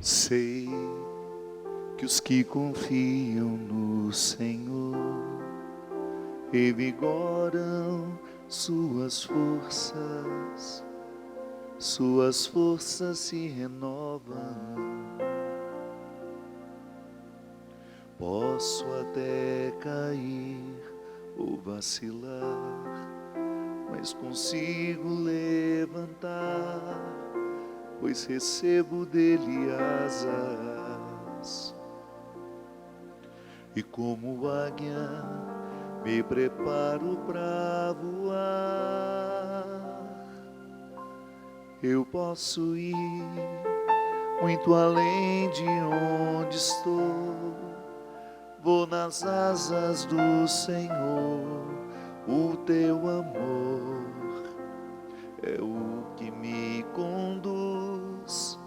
Sei que os que confiam no Senhor revigoram suas forças se renovam. Posso até cair ou vacilar, mas consigo levantar, pois recebo dele asas. E como águia me preparo para voar. Eu posso ir muito além de onde estou. Vou nas asas do Senhor, o teu amor é o que me conduz.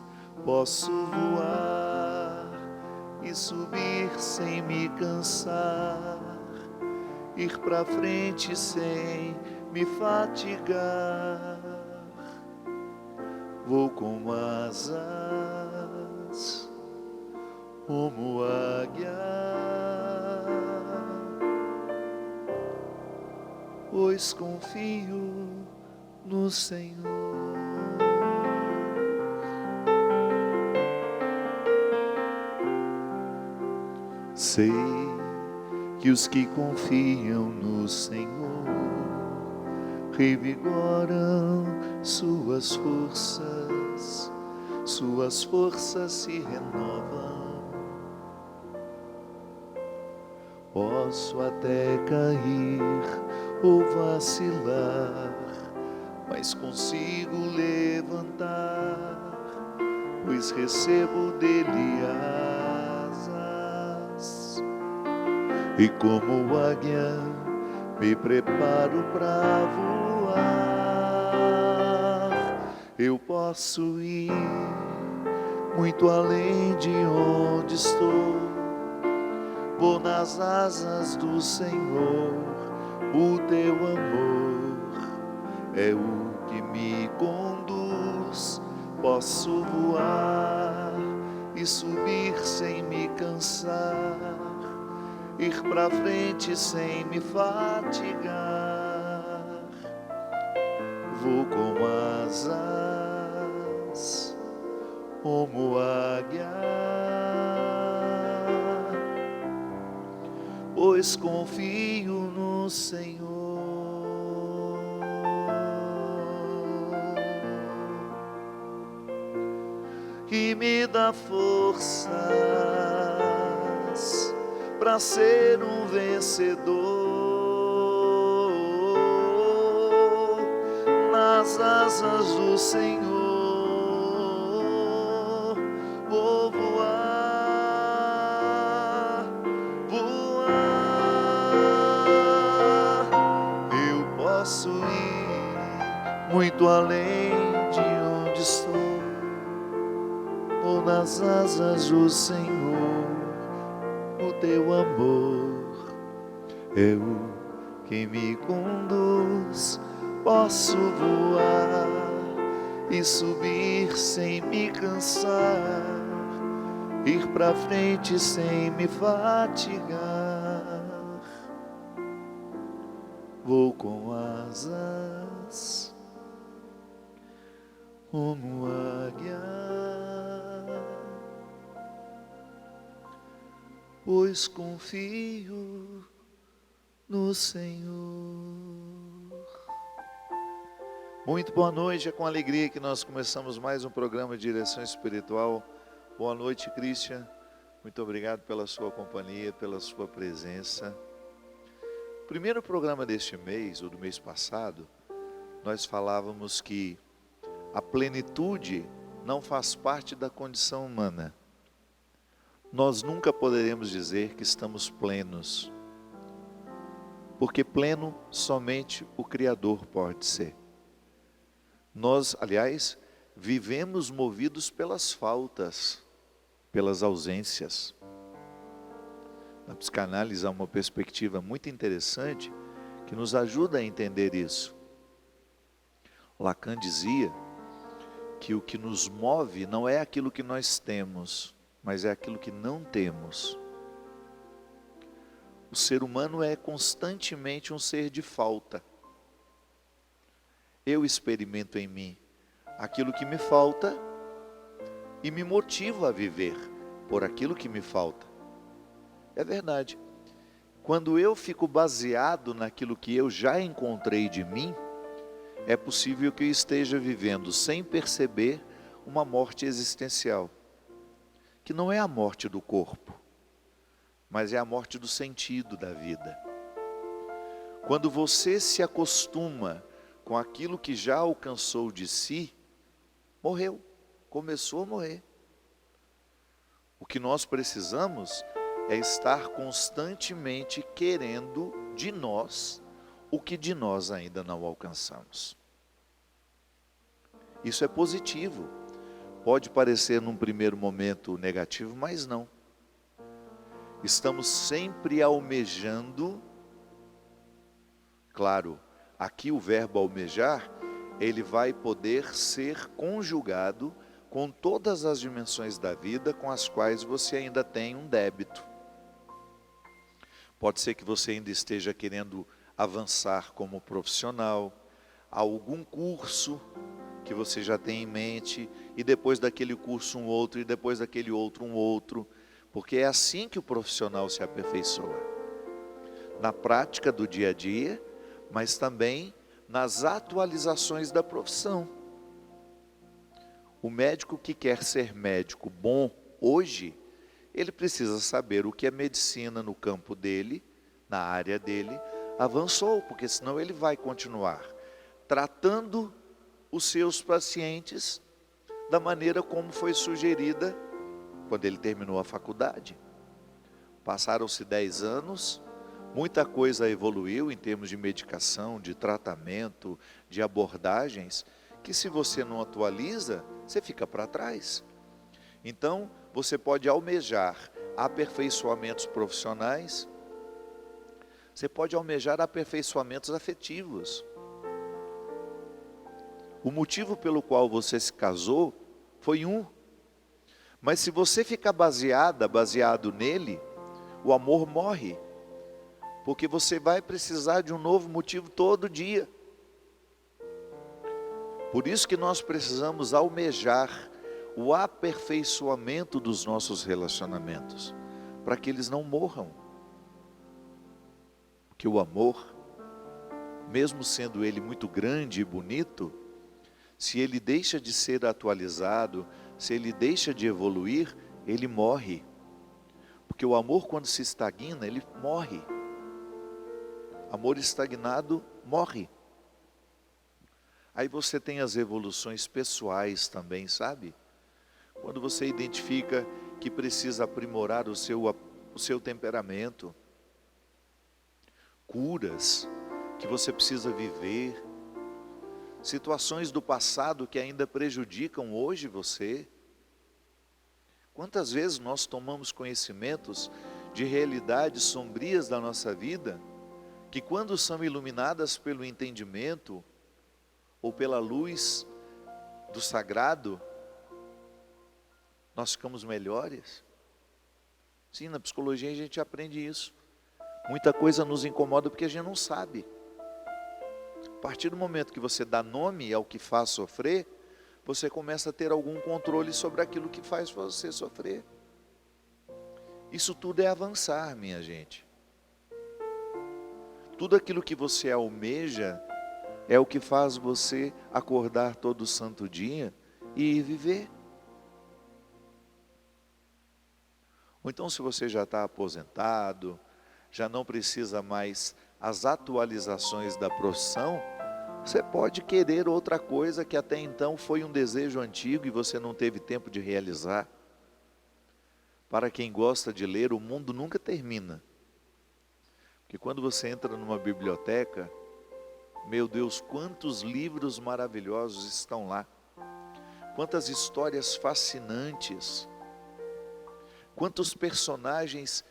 Posso voar e subir sem me cansar, ir pra frente sem me fatigar. Vou com asas como águia, pois confio no Senhor. Sei que os que confiam no Senhor revigoram suas forças se renovam. Posso até cair ou vacilar, mas consigo levantar, pois recebo dele asas. E como águia me preparo para voar. Eu posso ir muito além de onde estou. Vou nas asas do Senhor, o teu amor é o que me conduz. Posso voar e subir sem me cansar, ir pra frente sem me fatigar. Vou com asas como águia, pois confio no Senhor. Que me dá forças para ser um vencedor. Nas asas do Senhor vou voar, voar. Eu posso ir muito além de onde estou. Vou nas asas do Senhor, o teu amor é o que me conduz. Posso voar e subir sem me cansar, ir pra frente sem me fatigar. Vou com asas como águia, pois confio no Senhor. Muito boa noite, é com alegria que nós começamos mais um programa de direção espiritual. Boa noite, Christian. Muito obrigado pela sua companhia, pela sua presença. Primeiro programa deste mês, ou do mês passado, nós falávamos que a plenitude não faz parte da condição humana. Nós nunca poderemos dizer que estamos plenos, porque pleno somente o Criador pode ser. Nós, aliás, vivemos movidos pelas faltas, pelas ausências. Na psicanálise há uma perspectiva muito interessante que nos ajuda a entender isso. Lacan dizia que o que nos move não é aquilo que nós temos, mas é aquilo que não temos. O ser humano é constantemente um ser de falta. Eu experimento em mim aquilo que me falta e me motivo a viver por aquilo que me falta. É verdade. Quando eu fico baseado naquilo que eu já encontrei de mim, é possível que eu esteja vivendo sem perceber uma morte existencial, que não é a morte do corpo, mas é a morte do sentido da vida. Quando você se acostuma com aquilo que já alcançou de si, morreu, começou a morrer. O que nós precisamos é estar constantemente querendo de nós o que de nós ainda não alcançamos. Isso é positivo. Pode parecer num primeiro momento negativo, mas não. Estamos sempre almejando. Claro, aqui o verbo almejar, ele vai poder ser conjugado com todas as dimensões da vida com as quais você ainda tem um débito. Pode ser que você ainda esteja querendo avançar como profissional, algum curso que você já tem em mente, e depois daquele curso um outro, e depois daquele outro um outro, porque é assim que o profissional se aperfeiçoa. Na prática do dia a dia, mas também nas atualizações da profissão. O médico que quer ser médico bom hoje, ele precisa saber o que a medicina no campo dele, na área dele, avançou, porque senão ele vai continuar tratando os seus pacientes da maneira como foi sugerida quando ele terminou a faculdade. Passaram-se 10 anos, muita coisa evoluiu em termos de medicação, de tratamento, de abordagens, que se você não atualiza, você fica para trás. Então, você pode almejar aperfeiçoamentos profissionais, você pode almejar aperfeiçoamentos afetivos. O motivo pelo qual você se casou foi um, mas se você ficar baseado nele, o amor morre, porque você vai precisar de um novo motivo todo dia. Por isso que nós precisamos almejar o aperfeiçoamento dos nossos relacionamentos, para que eles não morram. Porque o amor, mesmo sendo ele muito grande e bonito, se ele deixa de ser atualizado, se ele deixa de evoluir, ele morre. Porque o amor, quando se estagna, ele morre. Amor estagnado morre. Aí você tem as evoluções pessoais também, sabe? Quando você identifica que precisa aprimorar o seu temperamento, curas que você precisa viver, situações do passado que ainda prejudicam hoje você. Quantas vezes nós tomamos conhecimentos de realidades sombrias da nossa vida, que quando são iluminadas pelo entendimento, ou pela luz do sagrado, nós ficamos melhores. Sim, na psicologia a gente aprende isso. Muita coisa nos incomoda porque a gente não sabe. A partir do momento que você dá nome ao que faz sofrer, você começa a ter algum controle sobre aquilo que faz você sofrer. Isso tudo é avançar, minha gente. Tudo aquilo que você almeja é o que faz você acordar todo santo dia e viver. Ou então, se você já está aposentado, já não precisa mais as atualizações da profissão, você pode querer outra coisa que até então foi um desejo antigo e você não teve tempo de realizar. Para quem gosta de ler, o mundo nunca termina. Porque quando você entra numa biblioteca, meu Deus, quantos livros maravilhosos estão lá. Quantas histórias fascinantes. Quantos personagens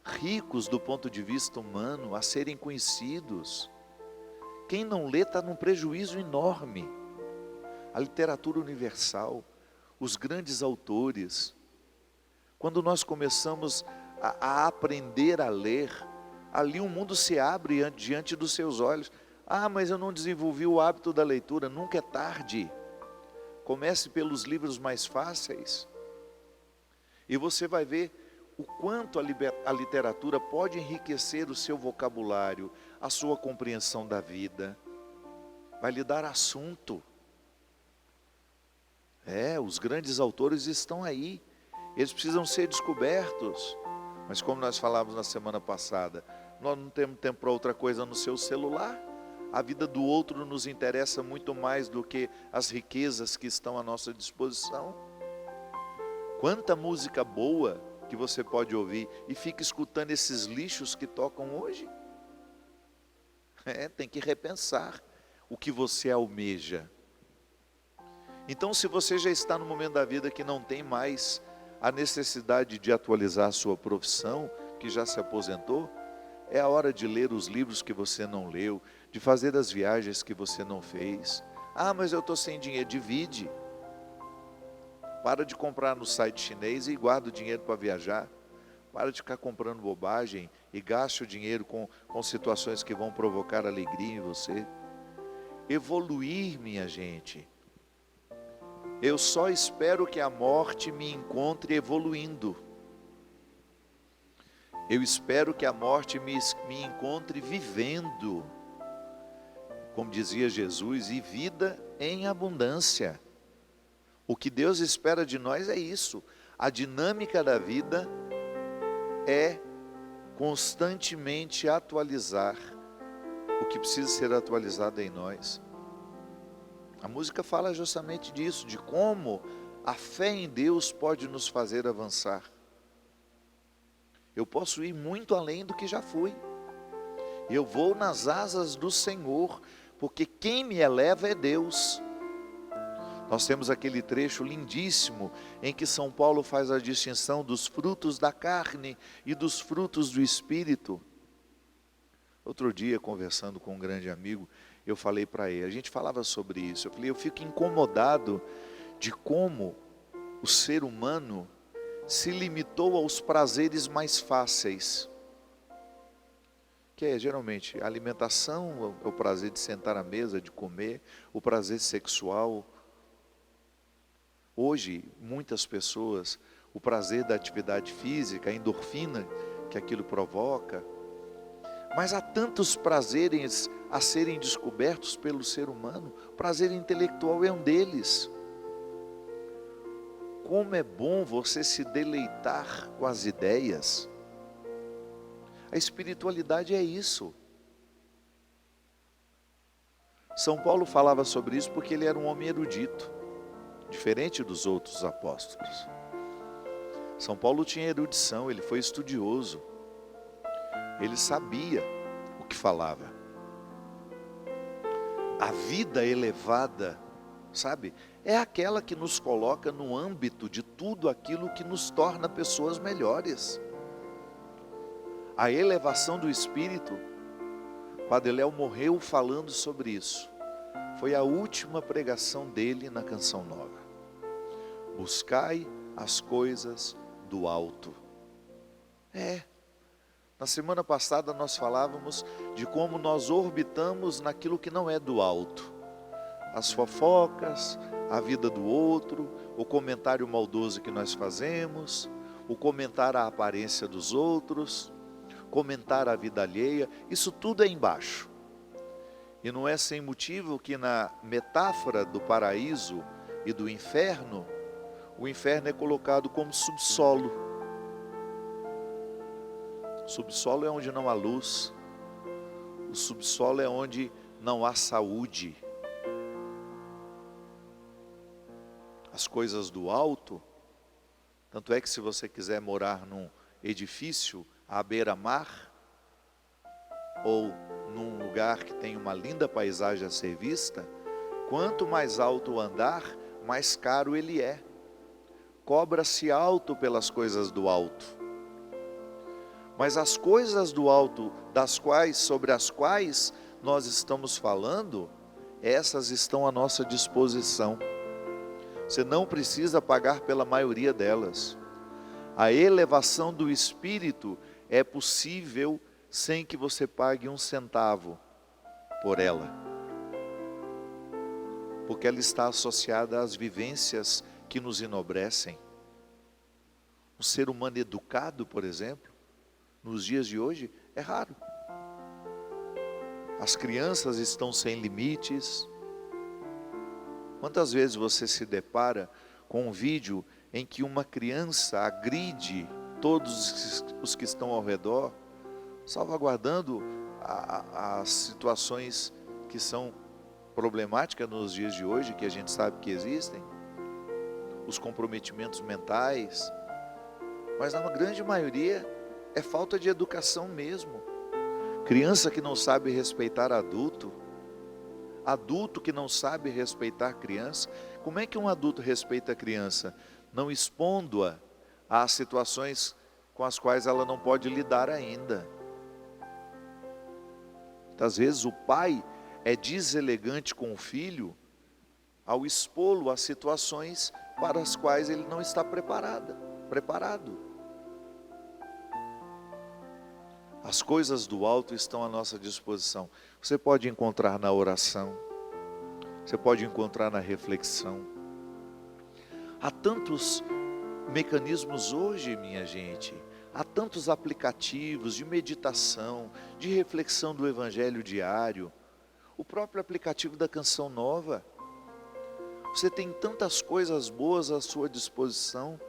ricos do ponto de vista humano a serem conhecidos. Quem não lê está num prejuízo enorme. a literatura universal, os grandes autores. Quando nós começamos a aprender a ler, ali o mundo se abre diante dos seus olhos. Ah, mas eu não desenvolvi o hábito da leitura. Nunca é tarde. Comece pelos livros mais fáceis. E você vai ver o quanto a literatura pode enriquecer o seu vocabulário, a sua compreensão da vida. Vai lhe dar assunto. Os grandes autores estão aí. Eles precisam ser descobertos. Mas como nós falávamos na semana passada, nós não temos tempo para outra coisa no seu celular. A vida do outro nos interessa muito mais do que as riquezas que estão à nossa disposição. Quanta música boa que você pode ouvir e fica escutando esses lixos que tocam hoje. Tem que repensar o que você almeja. Então, se você já está no momento da vida que não tem mais a necessidade de atualizar a sua profissão, que já se aposentou, é a hora de ler os livros que você não leu, de fazer as viagens que você não fez. Ah, mas eu estou sem dinheiro. Divide. Para de comprar no site chinês e guarda o dinheiro para viajar. Para de ficar comprando bobagem e gaste o dinheiro com situações que vão provocar alegria em você. Evoluir, minha gente. Eu só espero que a morte me encontre evoluindo. Eu espero que a morte me encontre vivendo. Como dizia Jesus, e vida em abundância. O que Deus espera de nós é isso. A dinâmica da vida é constantemente atualizar o que precisa ser atualizado em nós. A música fala justamente disso, de como a fé em Deus pode nos fazer avançar. Eu posso ir muito além do que já fui. Eu vou nas asas do Senhor, porque quem me eleva é Deus. Nós temos aquele trecho lindíssimo em que São Paulo faz a distinção dos frutos da carne e dos frutos do Espírito. Outro dia, conversando com um grande amigo, eu falei para ele, a gente falava sobre isso, eu falei, eu fico incomodado de como o ser humano se limitou aos prazeres mais fáceis, que é geralmente a alimentação, o prazer de sentar à mesa, de comer, o prazer sexual. Hoje, muitas pessoas, o prazer da atividade física, a endorfina que aquilo provoca, mas há tantos prazeres a serem descobertos pelo ser humano. O prazer intelectual é um deles. Como é bom você se deleitar com as ideias. A espiritualidade é isso. São Paulo falava sobre isso porque ele era um homem erudito, diferente dos outros apóstolos. São Paulo tinha erudição, ele foi estudioso. Ele sabia o que falava. A vida elevada, sabe, é aquela que nos coloca no âmbito de tudo aquilo que nos torna pessoas melhores. A elevação do Espírito, Padre Léo morreu falando sobre isso. Foi a última pregação dele na Canção Nova. Buscai as coisas do alto. Na semana passada nós falávamos de como nós orbitamos naquilo que não é do alto. As fofocas, a vida do outro, o comentário maldoso que nós fazemos, o comentar a aparência dos outros, comentar a vida alheia, isso tudo é embaixo. E não é sem motivo que na metáfora do paraíso e do inferno, o inferno é colocado como subsolo. O subsolo é onde não há luz, o subsolo é onde não há saúde. As coisas do alto, tanto é que se você quiser morar num edifício à beira-mar, ou num lugar que tem uma linda paisagem a ser vista, quanto mais alto o andar, mais caro ele é. Cobra-se alto pelas coisas do alto. Mas as coisas do alto, sobre as quais nós estamos falando, essas estão à nossa disposição. Você não precisa pagar pela maioria delas. A elevação do espírito é possível sem que você pague 1 centavo por ela, porque ela está associada às vivências que nos enobrecem. Um ser humano educado, por exemplo, nos dias de hoje, é raro. As crianças estão sem limites. Quantas vezes você se depara com um vídeo em que uma criança agride todos os que estão ao redor, salvaguardando as situações que são problemáticas nos dias de hoje, que a gente sabe que existem, os comprometimentos mentais, mas na grande maioria é falta de educação mesmo. Criança que não sabe respeitar adulto, adulto que não sabe respeitar criança. Como é que um adulto respeita a criança? Não expondo-a a situações com as quais ela não pode lidar ainda. Muitas vezes o pai é deselegante com o filho ao expô-lo a situações para as quais ele não está preparado. As coisas do alto estão à nossa disposição. Você pode encontrar na oração, você pode encontrar na reflexão. Há tantos mecanismos hoje, minha gente, há tantos aplicativos de meditação, de reflexão do Evangelho diário, o próprio aplicativo da Canção Nova. Você tem tantas coisas boas à sua disposição.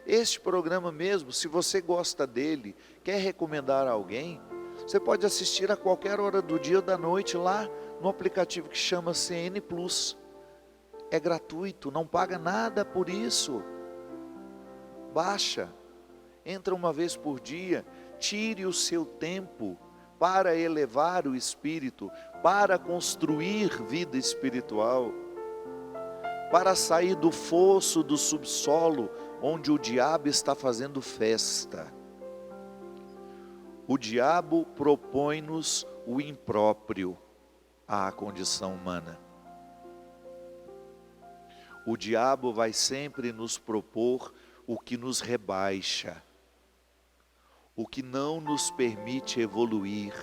Este programa mesmo, se você gosta dele, quer recomendar a alguém, você pode assistir a qualquer hora do dia ou da noite lá no aplicativo que chama CN Plus. É gratuito, não paga nada por isso. Baixa, entra uma vez por dia, tire o seu tempo para elevar o espírito, para construir vida espiritual, para sair do fosso, do subsolo, onde o diabo está fazendo festa. O diabo propõe-nos o impróprio à condição humana. O diabo vai sempre nos propor o que nos rebaixa, o que não nos permite evoluir,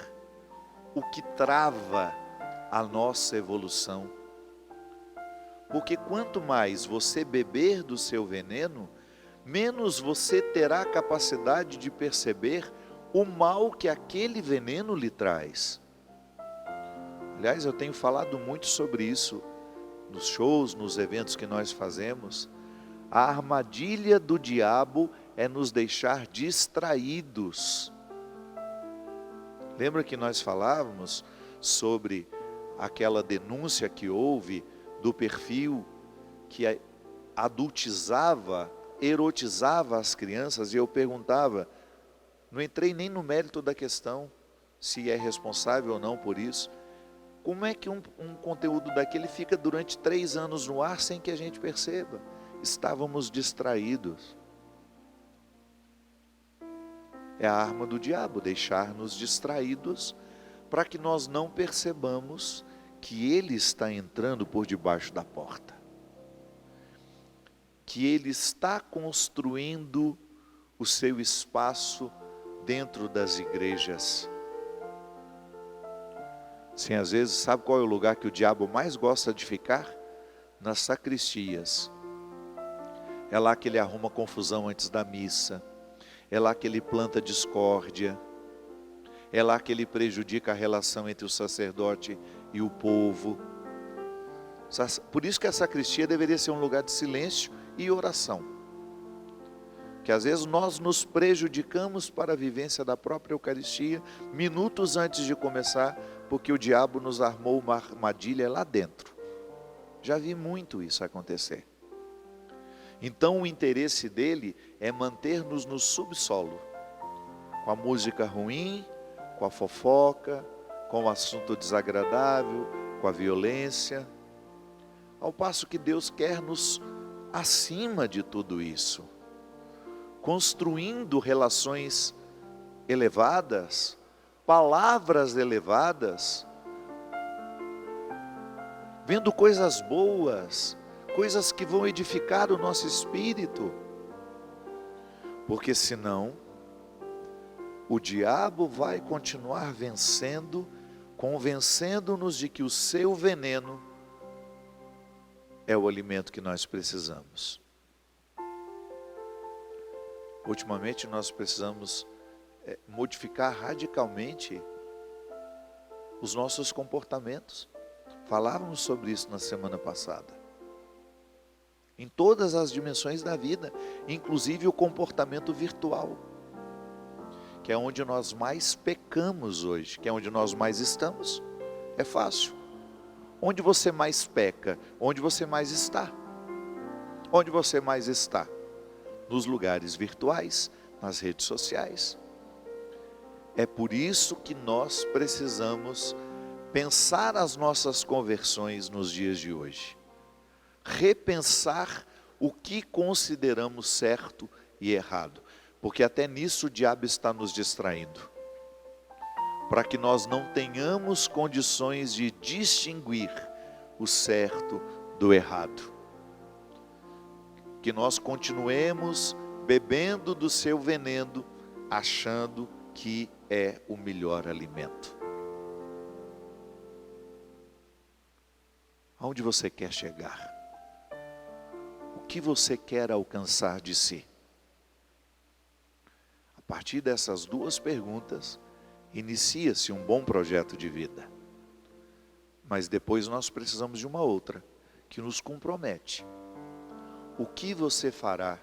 o que trava a nossa evolução. Porque quanto mais você beber do seu veneno, menos você terá capacidade de perceber o mal que aquele veneno lhe traz. Aliás, eu tenho falado muito sobre isso nos shows, nos eventos que nós fazemos. A armadilha do diabo é nos deixar distraídos. Lembra que nós falávamos sobre aquela denúncia que houve do perfil que adultizava, erotizava as crianças? E eu perguntava, não entrei nem no mérito da questão, se é responsável ou não por isso. Como é que um conteúdo daquele fica durante 3 anos no ar sem que a gente perceba? Estávamos distraídos. É a arma do diabo, deixar-nos distraídos, para que nós não percebamos que ele está entrando por debaixo da porta, que ele está construindo o seu espaço dentro das igrejas. Sim, às vezes, sabe qual é o lugar que o diabo mais gosta de ficar? Nas sacristias. É lá que ele arruma confusão antes da missa, é lá que ele planta discórdia, é lá que ele prejudica a relação entre o sacerdote e o povo. Por isso que a sacristia deveria ser um lugar de silêncio e oração. Que às vezes nós nos prejudicamos para a vivência da própria Eucaristia, minutos antes de começar, porque o diabo nos armou uma armadilha lá dentro. Já vi muito isso acontecer. Então o interesse dele é manter-nos no subsolo, com a música ruim, com a fofoca, com o assunto desagradável, com a violência, ao passo que Deus quer nos acima de tudo isso, construindo relações elevadas, palavras elevadas, vendo coisas boas, coisas que vão edificar o nosso espírito. Porque senão, o diabo vai continuar vencendo, convencendo-nos de que o seu veneno é o alimento que nós precisamos. Ultimamente nós precisamos modificar radicalmente os nossos comportamentos. Falávamos sobre isso na semana passada. Em todas as dimensões da vida, inclusive o comportamento virtual, que é onde nós mais pecamos hoje, que é onde nós mais estamos. É fácil. Onde você mais peca? Onde você mais está? Onde você mais está? Nos lugares virtuais, nas redes sociais. É por isso que nós precisamos pensar as nossas conversões nos dias de hoje. Repensar o que consideramos certo e errado. Porque até nisso o diabo está nos distraindo. Para que nós não tenhamos condições de distinguir o certo do errado. Que nós continuemos bebendo do seu veneno, achando que é o melhor alimento. Aonde você quer chegar? O que você quer alcançar de si? A partir dessas duas perguntas, inicia-se um bom projeto de vida. Mas depois nós precisamos de uma outra, que nos compromete. O que você fará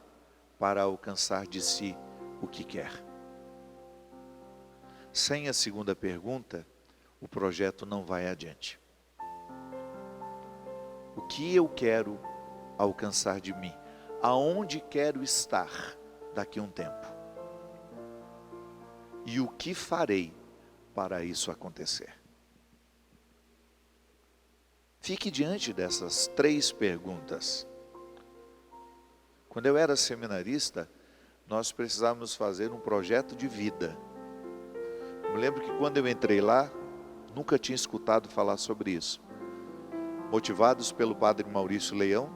para alcançar de si o que quer? Sem a segunda pergunta, o projeto não vai adiante. O que eu quero alcançar de mim? Aonde quero estar daqui a um tempo? E o que farei para isso acontecer? Fique diante dessas três perguntas. Quando eu era seminarista, nós precisávamos fazer um projeto de vida. Me lembro que quando eu entrei lá, nunca tinha escutado falar sobre isso. Motivados pelo padre Maurício Leão,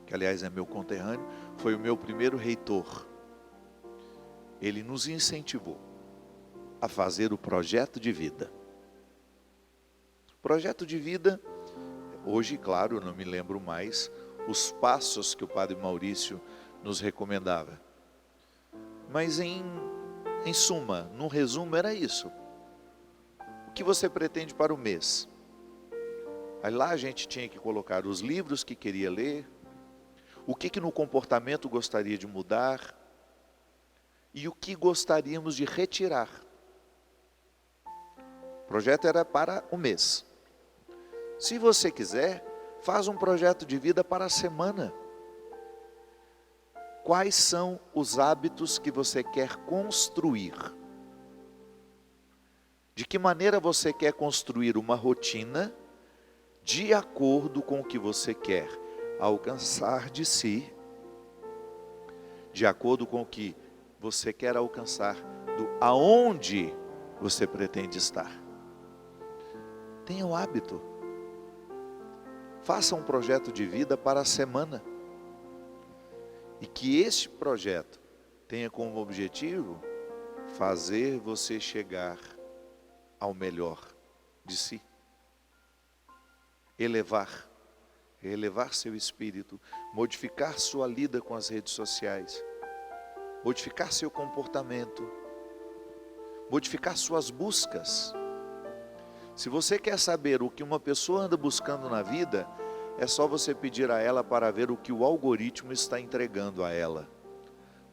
que aliás é meu conterrâneo, foi o meu primeiro reitor. Ele nos incentivou a fazer o projeto de vida. Projeto de vida, hoje, claro, eu não me lembro mais os passos que o padre Maurício nos recomendava. Mas em suma, num resumo, era isso. O que você pretende para o mês? Aí lá a gente tinha que colocar os livros que queria ler, o que no comportamento gostaria de mudar e o que gostaríamos de retirar. O projeto era para o mês. Se você quiser, faz um projeto de vida para a semana. Quais são os hábitos que você quer construir? De que maneira você quer construir uma rotina de acordo com o que você quer alcançar de si, de acordo com o que você quer alcançar do aonde você pretende estar. Tenha o hábito. Faça um projeto de vida para a semana. E que este projeto tenha como objetivo fazer você chegar ao melhor de si. Elevar seu espírito, modificar sua lida com as redes sociais, modificar seu comportamento, modificar suas buscas. Se você quer saber o que uma pessoa anda buscando na vida, é só você pedir a ela para ver o que o algoritmo está entregando a ela.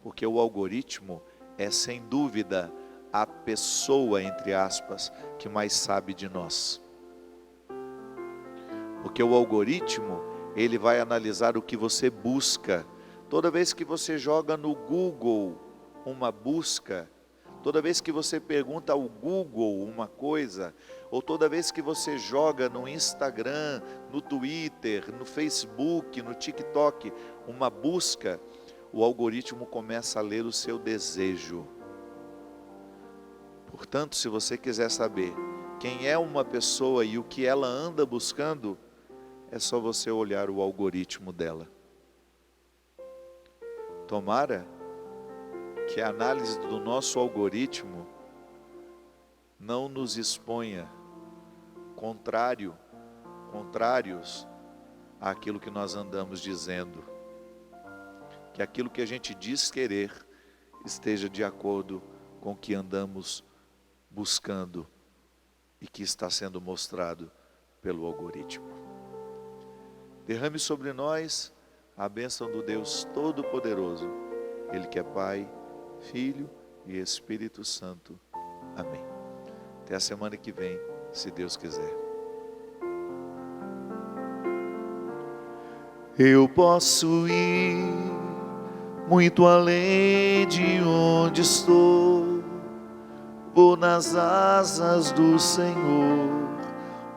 Porque o algoritmo é sem dúvida a pessoa, entre aspas, que mais sabe de nós. Porque o algoritmo, ele vai analisar o que você busca. Toda vez que você joga no Google uma busca, toda vez que você pergunta ao Google uma coisa, ou toda vez que você joga no Instagram, no Twitter, no Facebook, no TikTok, uma busca, o algoritmo começa a ler o seu desejo. Portanto, se você quiser saber quem é uma pessoa e o que ela anda buscando, é só você olhar o algoritmo dela. Tomara que a análise do nosso algoritmo não nos exponha contrários àquilo que nós andamos dizendo. Que aquilo que a gente diz querer esteja de acordo com o que andamos buscando e que está sendo mostrado pelo algoritmo. Derrame sobre nós a bênção do Deus Todo-Poderoso, Ele que é Pai, Filho e Espírito Santo. Amém. Até a semana que vem, se Deus quiser. Eu posso ir muito além de onde estou, vou nas asas do Senhor,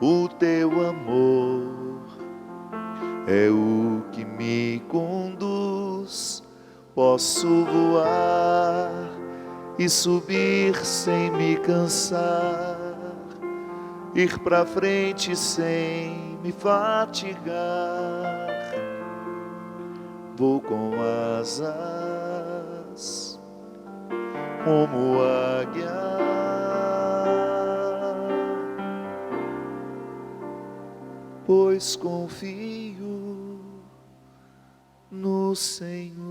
o teu amor é o que me conduz. Posso voar e subir sem me cansar, ir pra frente sem me fatigar. Vou com asas como águia, pois confio no Senhor.